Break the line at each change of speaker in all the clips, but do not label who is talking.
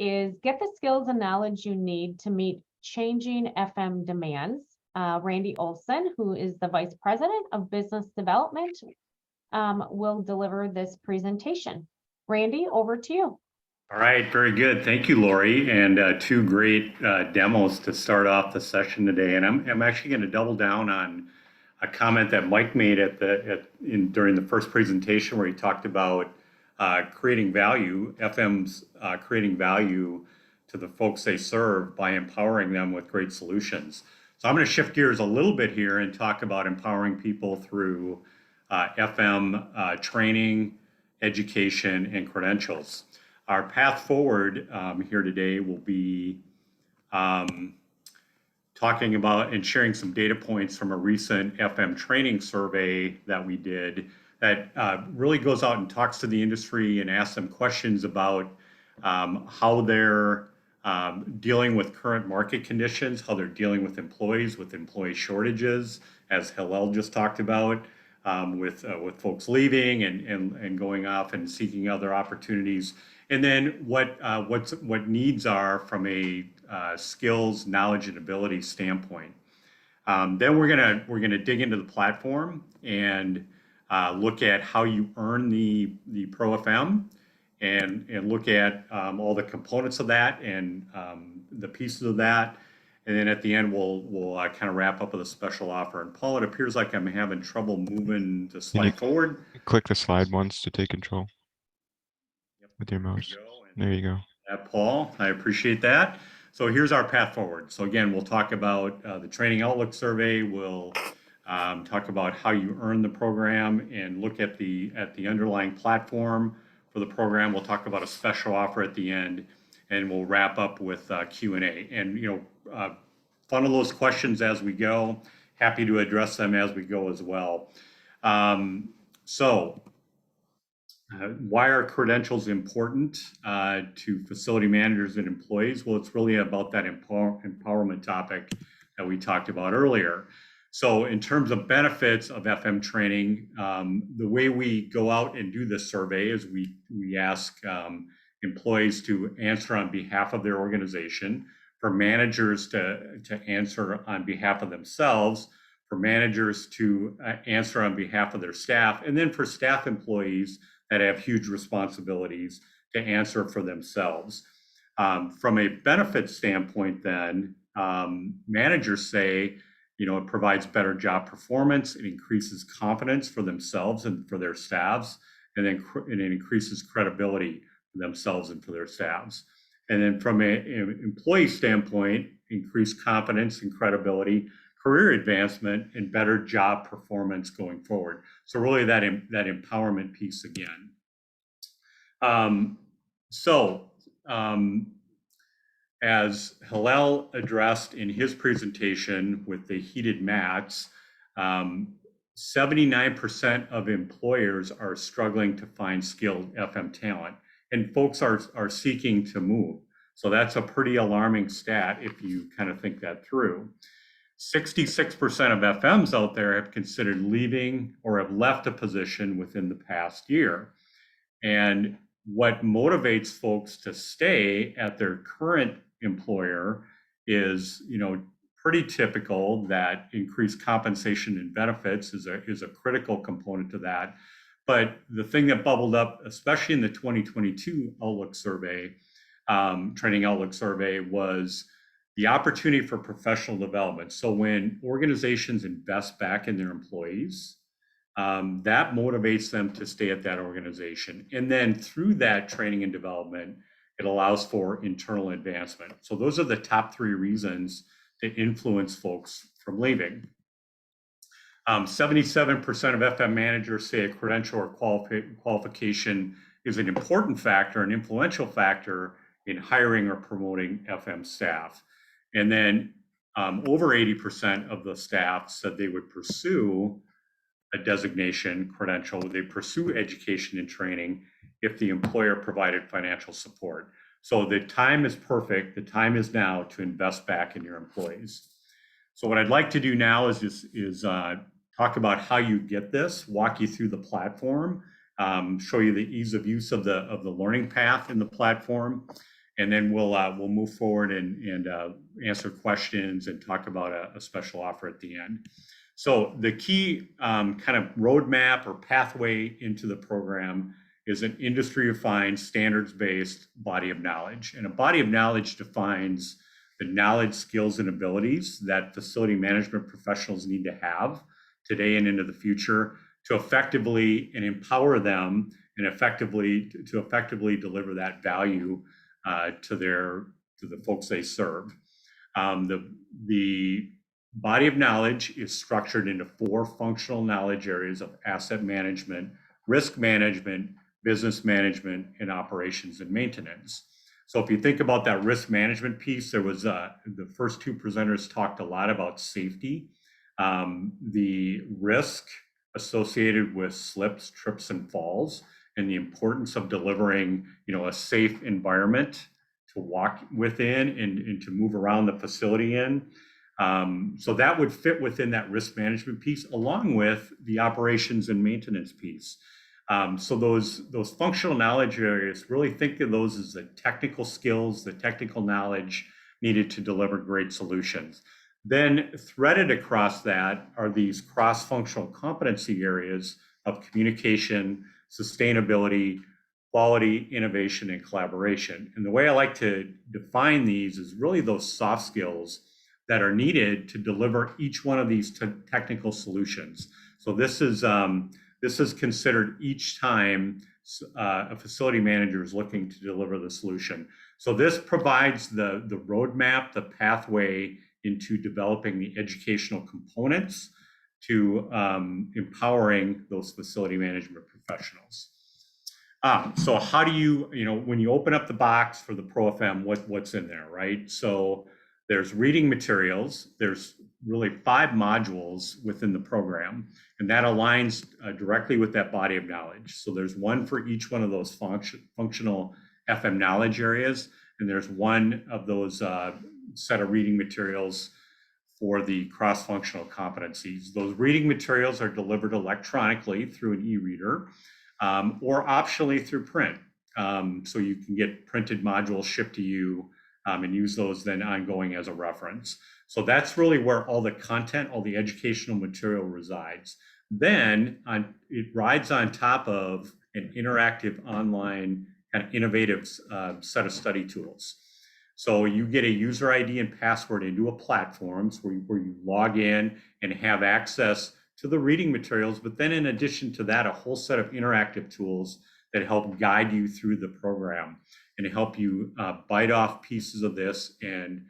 is get the skills and knowledge you need to meet changing FM demands. Randy Olson, who is the Vice President of Business Development, will deliver this presentation. Randy, over to you.
All right, very good. Thank you, Lori, and two great demos to start off the session today. And I'm actually going to double down on a comment that Mike made during the first presentation, where he talked about creating value, FM's creating value to the folks they serve by empowering them with great solutions. So I'm going to shift gears a little bit here and talk about empowering people through FM training, education, and credentials. Our path forward here today will be talking about and sharing some data points from a recent FM training survey that we did that really goes out and talks to the industry and asks them questions about how they're dealing with current market conditions, how they're dealing with employee shortages, as Hillel just talked about, with folks leaving and going off and seeking other opportunities, and then what needs are from a skills, knowledge, and ability standpoint. Then we're gonna dig into the platform and look at how you earn the ProFM, and look at all the components of that and the pieces of that. And then at the end, we'll kind of wrap up with a special offer. And Paul, it appears like I'm having trouble moving the slide forward.
Click the slide once to take control with your mouse. There you go.
Paul, I appreciate that. So here's our path forward. So again, we'll talk about the Training Outlook survey. We'll talk about how you earn the program and look at the underlying platform for the program. We'll talk about a special offer at the end, and we'll wrap up with Q&A. And funnel those questions as we go. Happy to address them as we go as well. Why are credentials important to facility managers and employees? Well, it's really about that empowerment topic that we talked about earlier. So in terms of benefits of FM training, the way we go out and do this survey is we ask employees to answer on behalf of their organization, for managers to answer on behalf of themselves, for managers to answer on behalf of their staff, and then for staff employees that have huge responsibilities to answer for themselves. From a benefit standpoint then, managers say, it provides better job performance, it increases confidence for themselves and for their staffs, and then it increases credibility for themselves and for their staffs. And then from an employee standpoint, increased confidence and credibility, career advancement, and better job performance going forward. So really that empowerment piece again. As Hillel addressed in his presentation with the heated mats, 79% of employers are struggling to find skilled FM talent, and folks are seeking to move. So that's a pretty alarming stat if you kind of think that through. 66% of FMs out there have considered leaving or have left a position within the past year. And what motivates folks to stay at their current employer is, pretty typical that increased compensation and benefits is a critical component to that. But the thing that bubbled up, especially in the 2022 Outlook survey, Training Outlook survey, was the opportunity for professional development. So when organizations invest back in their employees, that motivates them to stay at that organization. And then through that training and development, it allows for internal advancement. So those are the top three reasons to influence folks from leaving. 77% of FM managers say a credential or qualification is an important factor, an influential factor in hiring or promoting FM staff. And then over 80% of the staff said they would pursue a designation credential, they pursue education and training if the employer provided financial support. So the time is perfect, the time is now to invest back in your employees. So what I'd like to do now is talk about how you get this, walk you through the platform, show you the ease of use of the learning path in the platform, and then we'll move forward and answer questions and talk about a special offer at the end. So the key kind of roadmap or pathway into the program is an industry-defined, standards-based body of knowledge. And a body of knowledge defines the knowledge, skills, and abilities that facility management professionals need to have today and into the future to effectively and empower them and effectively deliver that value to the folks they serve. The body of knowledge is structured into 4 functional knowledge areas of asset management, risk management, business management, and operations and maintenance. So if you think about that risk management piece, there was the first 2 presenters talked a lot about safety, the risk associated with slips, trips, and falls, and the importance of delivering, a safe environment to walk within and to move around the facility in. So that would fit within that risk management piece, along with the operations and maintenance piece. So those functional knowledge areas, really think of those as the technical skills, the technical knowledge needed to deliver great solutions. Then threaded across that are these cross-functional competency areas of communication, sustainability, quality, innovation, and collaboration. And the way I like to define these is really those soft skills that are needed to deliver each one of these technical solutions. So this is considered each time a facility manager is looking to deliver the solution. So this provides the roadmap, the pathway into developing the educational components to empowering those facility management professionals. So how do you, when you open up the box for the ProFM, what's in there, right? So there's reading materials. There's really 5 modules within the program, and that aligns directly with that body of knowledge. So there's one for each one of those functional FM knowledge areas, and there's one of those set of reading materials for the cross-functional competencies. Those reading materials are delivered electronically through an e-reader or optionally through print. So you can get printed modules shipped to you and use those then ongoing as a reference. So that's really where all the content, all the educational material resides. Then it rides on top of an interactive online kind of innovative set of study tools. So you get a user ID and password into a platform where you log in and have access to the reading materials, but then in addition to that, a whole set of interactive tools that help guide you through the program and help you bite off pieces of this and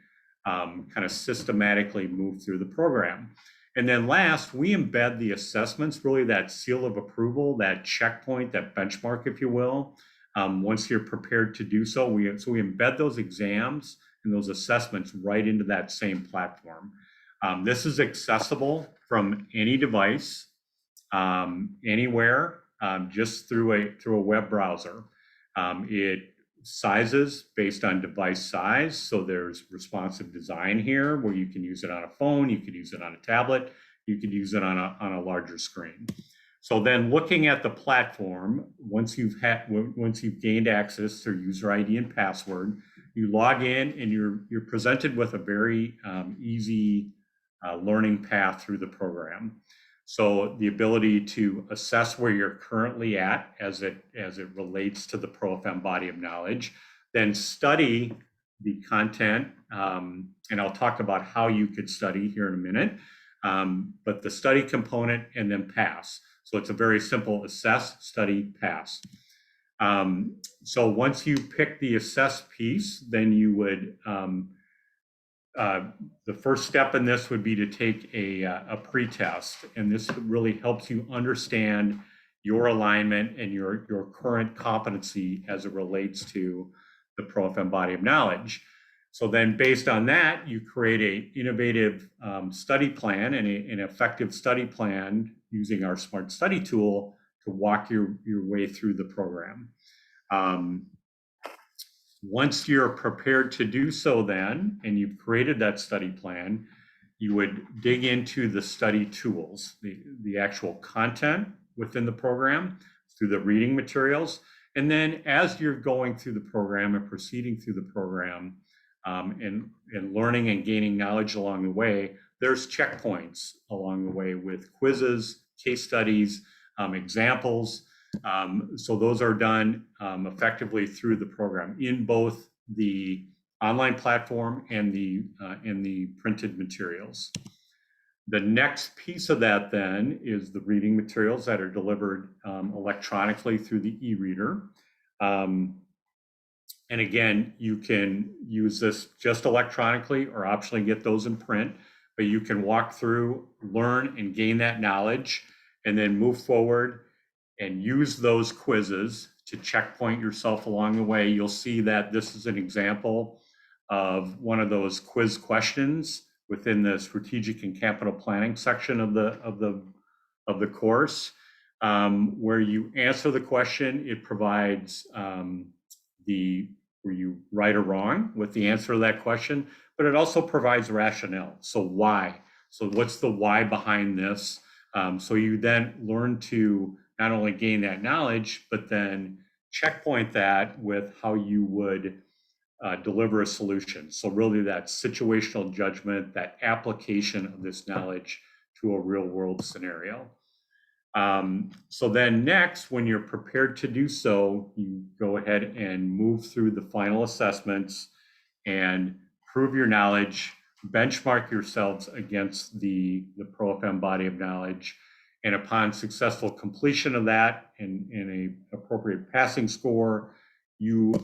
kind of systematically move through the program. And then last, we embed the assessments, really that seal of approval, that checkpoint, that benchmark, if you will. Once you're prepared to do so, we embed those exams and those assessments right into that same platform. This is accessible from any device, anywhere, just through a web browser. It sizes based on device size. So there's responsive design here where you can use it on a phone, you could use it on a tablet, you could use it on a larger screen. So then looking at the platform, once you've gained access to user ID and password, you log in and you're presented with a very easy learning path through the program. So the ability to assess where you're currently at as it relates to the ProFM body of knowledge, then study the content, and I'll talk about how you could study here in a minute, but the study component and then pass. So it's a very simple assess, study, pass. So once you pick the assess piece, then you would, the first step in this would be to take a pre-test, and this really helps you understand your alignment and your current competency as it relates to the ProFM body of knowledge. So then based on that, you create an innovative study plan and an effective study plan using our Smart Study tool to walk your way through the program. Once you're prepared to do so then, and you've created that study plan, you would dig into the study tools, the actual content within the program through the reading materials, And then as you're going through the program and proceeding through the program, and learning and gaining knowledge along the way, there's checkpoints along the way with quizzes, case studies, examples. So those are done effectively through the program in both the online platform and the printed materials. The next piece of that then is the reading materials that are delivered electronically through the e-reader. And again, you can use this just electronically or optionally get those in print, but you can walk through, learn and gain that knowledge, and then move forward and use those quizzes to checkpoint yourself along the way. You'll see that this is an example of one of those quiz questions within the strategic and capital planning section of the course, where you answer the question. It provides where you right or wrong with the answer to that question, but it also provides rationale. So why? So what's the why behind this? So you then learn to not only gain that knowledge, but then checkpoint that with how you would deliver a solution. So really that situational judgment, that application of this knowledge to a real world scenario. So then next, when you're prepared to do so, you go ahead and move through the final assessments and prove your knowledge, benchmark yourselves against the ProFM body of knowledge. And upon successful completion of that and a appropriate passing score, you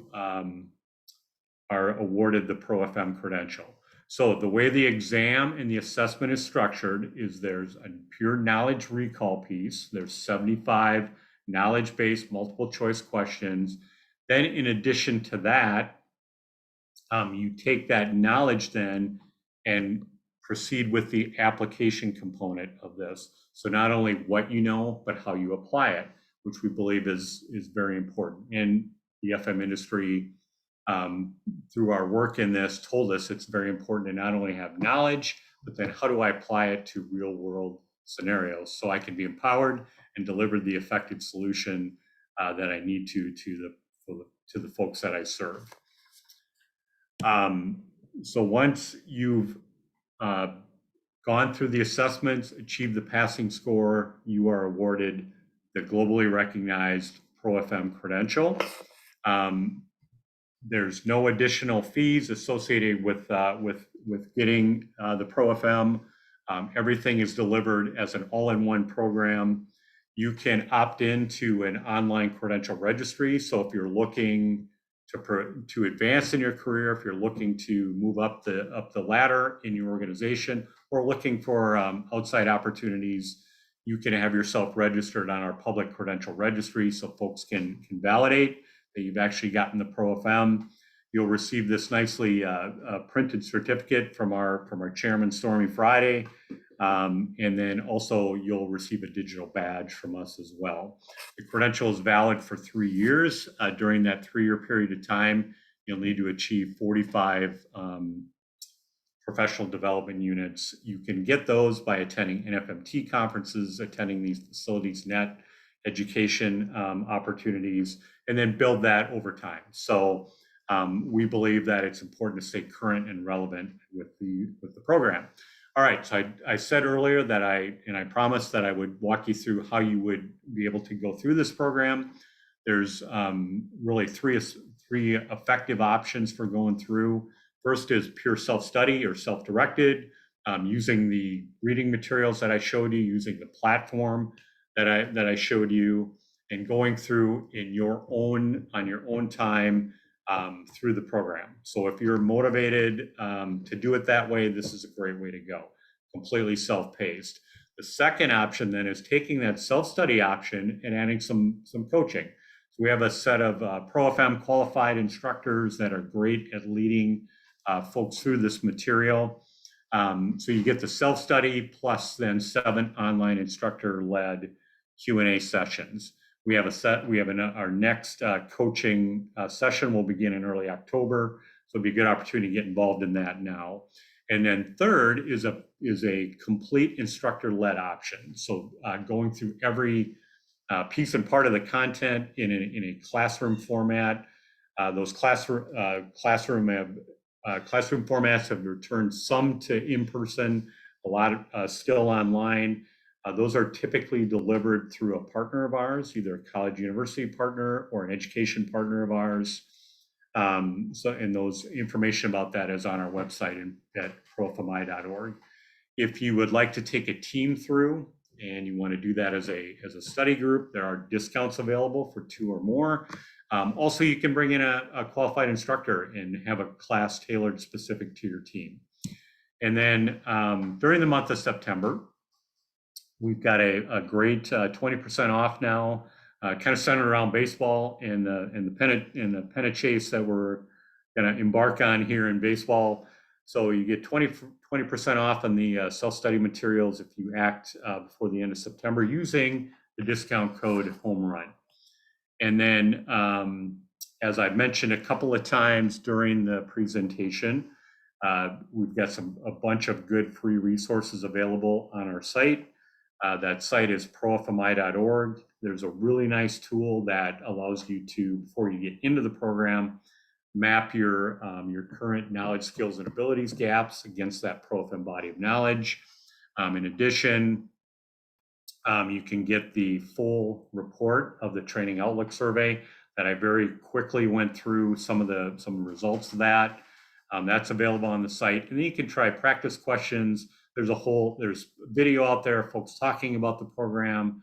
are awarded the ProFM credential. So the way the exam and the assessment is structured is there's a pure knowledge recall piece. There's 75 knowledge-based multiple choice questions. Then in addition to that, you take that knowledge then and proceed with the application component of this. So not only what you know, but how you apply it, which we believe is very important. And the FM industry, through our work in this, told us it's very important to not only have knowledge, but then how do I apply it to real world scenarios so I can be empowered and deliver the effective solution that I need to the folks that I serve. So once you've gone through the assessments, achieved the passing score, you are awarded the globally recognized ProFM credential. There's no additional fees associated with getting the ProFM. Everything is delivered as an all-in-one program. You can opt into an online credential registry. So if you're looking to advance in your career, if you're looking to move up the ladder in your organization, or looking for outside opportunities, you can have yourself registered on our public credential registry so folks can validate that you've actually gotten the ProFM. You'll receive this nicely printed certificate from our chairman, Stormy Friday. And then also you'll receive a digital badge from us as well. The credential is valid for 3 years. During that 3-year period of time, you'll need to achieve 45 professional development units. You can get those by attending NFMT conferences, attending these facilities net education opportunities, and then build that over time. So we believe that it's important to stay current and relevant with the program. All right, so I said earlier that I promised that I would walk you through how you would be able to go through this program. There's really three effective options for going through. First is pure self-study or self-directed, using the reading materials that I showed you, using the platform that I showed you, and going through on your own time through the program. So if you're motivated to do it that way, this is a great way to go, completely self-paced. The second option then is taking that self-study option and adding some coaching. So we have a set of ProFM qualified instructors that are great at leading folks through this material. So you get the self-study plus then 7 online instructor-led Q&A sessions. Our next coaching session will begin in early October. So it'll be a good opportunity to get involved in that now. And then third is a complete instructor-led option. So going through every piece and part of the content in a classroom format. Those classroom formats have returned some to in-person, a lot still online. Those are typically delivered through a partner of ours, either a college university partner or an education partner of ours. And those information about that is on our website at profmi.org. If you would like to take a team through and you want to do that as a study group, there are discounts available for 2 or more. Also, you can bring in a qualified instructor and have a class tailored specific to your team. And then during the month of September, we've got a great 20% off now, kind of centered around baseball and the pennant chase that we're going to embark on here in baseball. So you get 20% off on the self-study materials if you act before the end of September using the discount code HOMERUN. And then, as I've mentioned a couple of times during the presentation, we've got a bunch of good free resources available on our site. That site is profmi.org. There's a really nice tool that allows you to, before you get into the program, map your current knowledge, skills, and abilities gaps against that ProFM body of knowledge. In addition, you can get the full report of the Training Outlook survey that I very quickly went through some results of that. That's available on the site, and then you can try practice questions. There's video out there, folks talking about the program,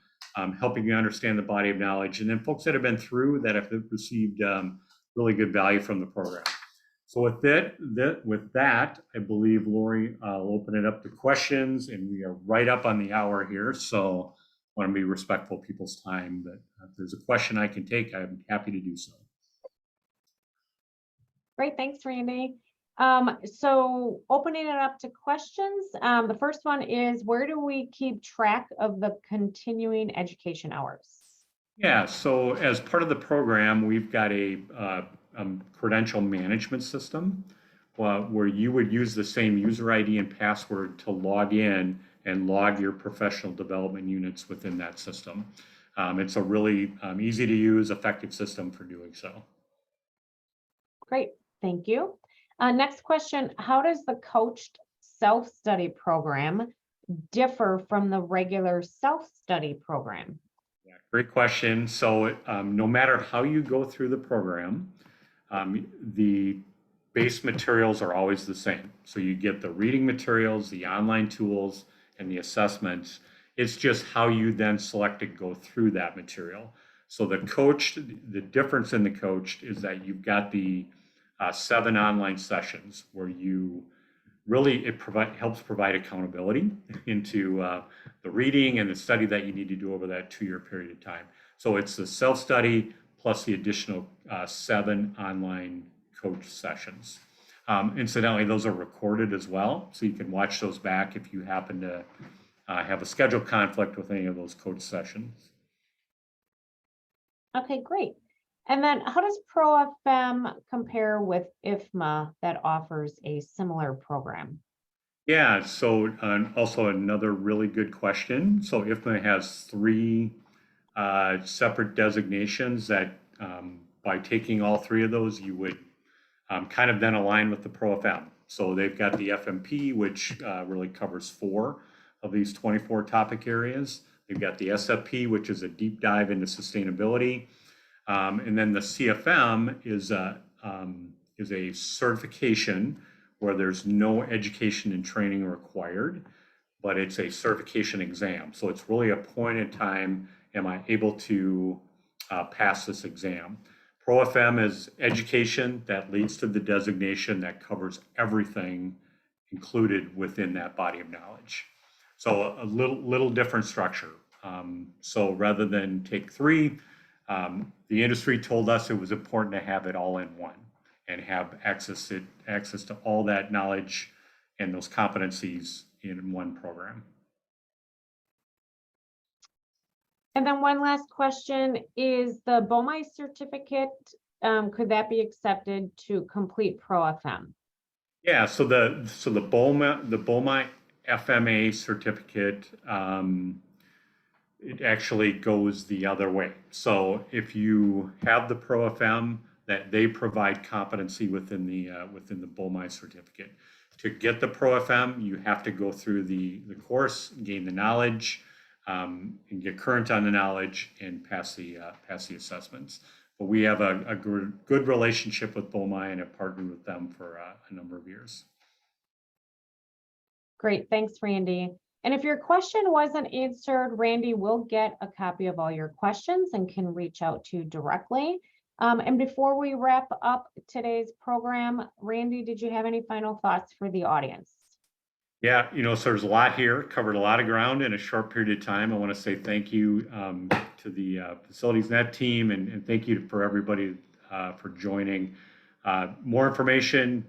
helping you understand the body of knowledge, and then folks that have been through that have received really good value from the program. So with that, I believe, Lori, I'll open it up to questions, and we are right up on the hour here. So I want to be respectful of people's time, but if there's a question I can take, I'm happy to do so.
Great, thanks, Randy. So opening it up to questions, the first one is, where do we keep track of the continuing education hours?
Yeah, so as part of the program, we've got a credential management system where you would use the same user ID and password to log in and log your professional development units within that system. It's a really easy to use, effective system for doing so.
Great, thank you. Next question, how does the coached self-study program differ from the regular self-study program?
Yeah, great question. So no matter how you go through the program, the base materials are always the same. So you get the reading materials, the online tools, and the assessments. It's just how you then select to go through that material. So the difference in the coached is that you've got the 7 online sessions where you really, helps provide accountability into the reading and the study that you need to do over that 2-year period of time. So it's the self-study plus the additional 7 online coach sessions. Incidentally, those are recorded as well, so you can watch those back if you happen to have a schedule conflict with any of those coach sessions.
Okay, great. And then how does ProFM compare with IFMA that offers a similar program?
Yeah, so also another really good question. So IFMA has 3 separate designations that by taking all 3 of those, you would kind of then align with the ProFM. So they've got the FMP, which really covers 4 of these 24 topic areas. They've got the SFP, which is a deep dive into sustainability. And then the CFM is a certification where there's no education and training required, but it's a certification exam. So it's really a point in time, am I able to pass this exam? ProFM is education that leads to the designation that covers everything included within that body of knowledge. So a little different structure. So rather than take 3, the industry told us it was important to have it all in one and have access to all that knowledge and those competencies in one program.
And then one last question, is the BOMI certificate, could that be accepted to complete ProFM?
Yeah, so the BOMI FMA certificate it actually goes the other way. So if you have the ProFM, that they provide competency within the BOMI certificate. To get the ProFM, you have to go through the course, gain the knowledge, and get current on the knowledge and pass the assessments. But we have a good relationship with BOMI and have partnered with them for a number of years.
Great, thanks, Randy. And if your question wasn't answered, Randy will get a copy of all your questions and can reach out to you directly. And before we wrap up today's program, Randy, did you have any final thoughts for the audience?
Yeah, so there's a lot here, covered a lot of ground in a short period of time. I want to say thank you to the Facilities Net team and thank you for everybody for joining. More information,